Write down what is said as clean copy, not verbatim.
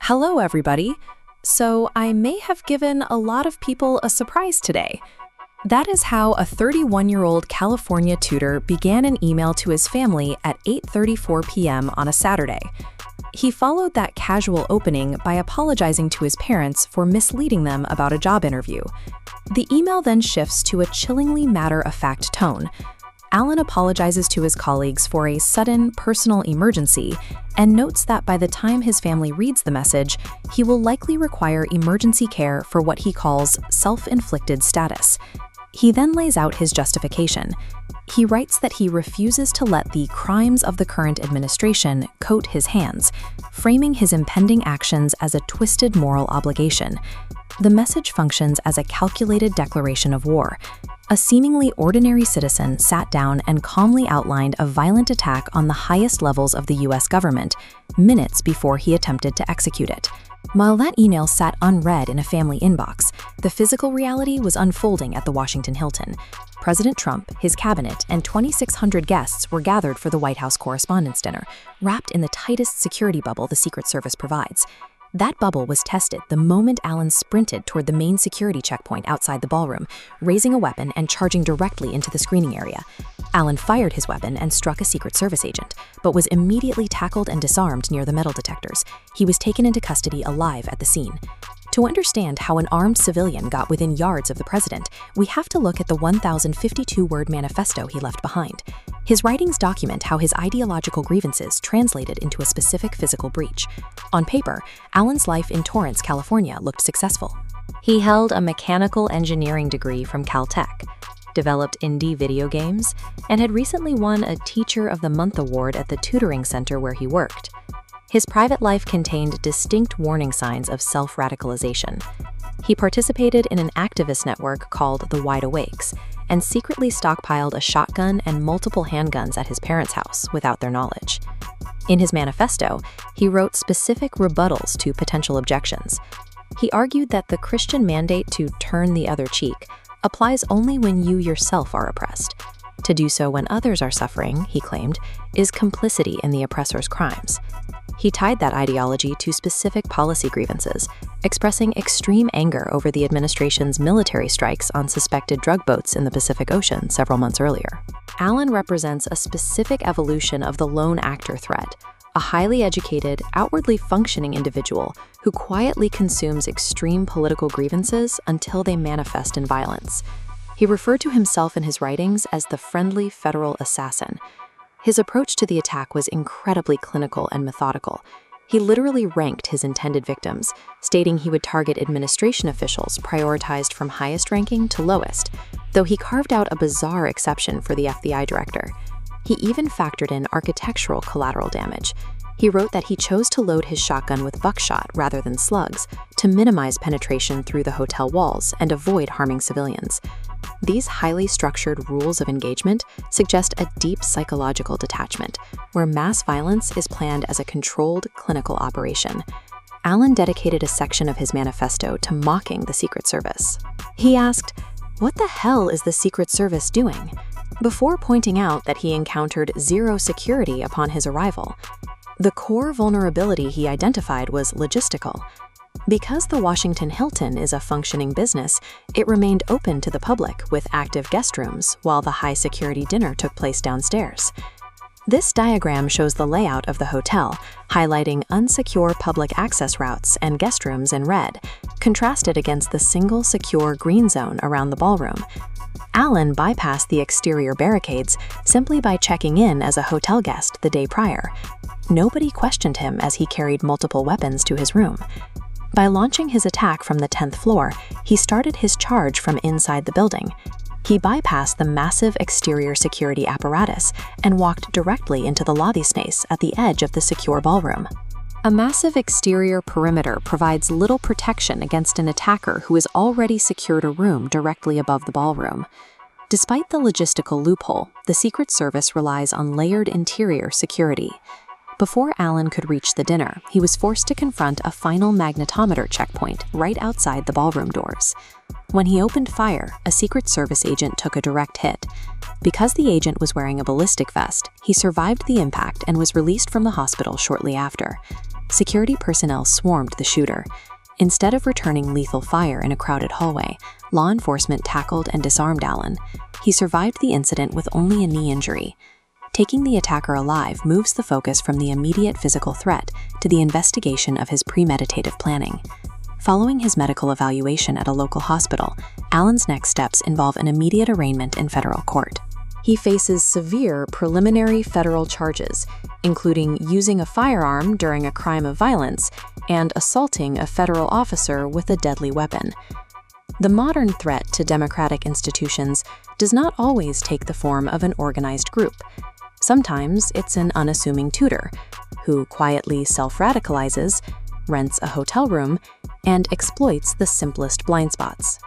Hello, everybody. So, I may have given a lot of people a surprise today. That is how a 31-year-old California tutor began an email to his family at 8:34 p.m. on a Saturday. He followed that casual opening by apologizing to his parents for misleading them about a job interview. The email then shifts to a chillingly matter-of-fact tone. Alan apologizes to his colleagues for a sudden personal emergency and notes that by the time his family reads the message, he will likely require emergency care for what he calls self-inflicted status. He then lays out his justification. He writes that he refuses to let the crimes of the current administration coat his hands, framing his impending actions as a twisted moral obligation. The message functions as a calculated declaration of war. A seemingly ordinary citizen sat down and calmly outlined a violent attack on the highest levels of the US government, minutes before he attempted to execute it. While that email sat unread in a family inbox, the physical reality was unfolding at the Washington Hilton. President Trump, his cabinet, and 2,600 guests were gathered for the White House Correspondents Dinner, wrapped in the tightest security bubble the Secret Service provides. That bubble was tested the moment Alan sprinted toward the main security checkpoint outside the ballroom, raising a weapon and charging directly into the screening area. Alan fired his weapon and struck a Secret Service agent, but was immediately tackled and disarmed near the metal detectors. He was taken into custody alive at the scene. To understand how an armed civilian got within yards of the president, we have to look at the 1,052-word manifesto he left behind. His writings document how his ideological grievances translated into a specific physical breach. On paper, Alan's life in Torrance, California looked successful. He held a mechanical engineering degree from Caltech, developed indie video games, and had recently won a Teacher of the Month award at the tutoring center where he worked. His private life contained distinct warning signs of self-radicalization. He participated in an activist network called the Wide Awakes and secretly stockpiled a shotgun and multiple handguns at his parents' house without their knowledge. In his manifesto, he wrote specific rebuttals to potential objections. He argued that the Christian mandate to turn the other cheek applies only when you yourself are oppressed. To do so when others are suffering, he claimed, is complicity in the oppressor's crimes. He tied that ideology to specific policy grievances, expressing extreme anger over the administration's military strikes on suspected drug boats in the Pacific Ocean several months earlier. Alan represents a specific evolution of the lone actor threat, a highly educated, outwardly functioning individual who quietly consumes extreme political grievances until they manifest in violence. He referred to himself in his writings as the friendly federal assassin. His approach to the attack was incredibly clinical and methodical. He literally ranked his intended victims, stating he would target administration officials prioritized from highest ranking to lowest, though he carved out a bizarre exception for the FBI director. He even factored in architectural collateral damage. He wrote that he chose to load his shotgun with buckshot rather than slugs to minimize penetration through the hotel walls and avoid harming civilians. These highly structured rules of engagement suggest a deep psychological detachment, where mass violence is planned as a controlled clinical operation. Alan dedicated a section of his manifesto to mocking the Secret Service. He asked, "What the hell is the Secret Service doing?" before pointing out that he encountered zero security upon his arrival. The core vulnerability he identified was logistical. Because the Washington Hilton is a functioning business, it remained open to the public with active guest rooms while the high-security dinner took place downstairs. This diagram shows the layout of the hotel, highlighting unsecure public access routes and guest rooms in red, contrasted against the single secure green zone around the ballroom. Alan bypassed the exterior barricades simply by checking in as a hotel guest the day prior. Nobody questioned him as he carried multiple weapons to his room. By launching his attack from the 10th floor, he started his charge from inside the building. He bypassed the massive exterior security apparatus and walked directly into the lobby space at the edge of the secure ballroom. A massive exterior perimeter provides little protection against an attacker who has already secured a room directly above the ballroom. Despite the logistical loophole, the Secret Service relies on layered interior security. Before Alan could reach the dinner, he was forced to confront a final magnetometer checkpoint right outside the ballroom doors. When he opened fire, a Secret Service agent took a direct hit. Because the agent was wearing a ballistic vest, he survived the impact and was released from the hospital shortly after. Security personnel swarmed the shooter. Instead of returning lethal fire in a crowded hallway, law enforcement tackled and disarmed Alan. He survived the incident with only a knee injury. Taking the attacker alive moves the focus from the immediate physical threat to the investigation of his premeditative planning. Following his medical evaluation at a local hospital, Alan's next steps involve an immediate arraignment in federal court. He faces severe preliminary federal charges, including using a firearm during a crime of violence and assaulting a federal officer with a deadly weapon. The modern threat to democratic institutions does not always take the form of an organized group. Sometimes it's an unassuming tutor who quietly self-radicalizes, rents a hotel room, and exploits the simplest blind spots.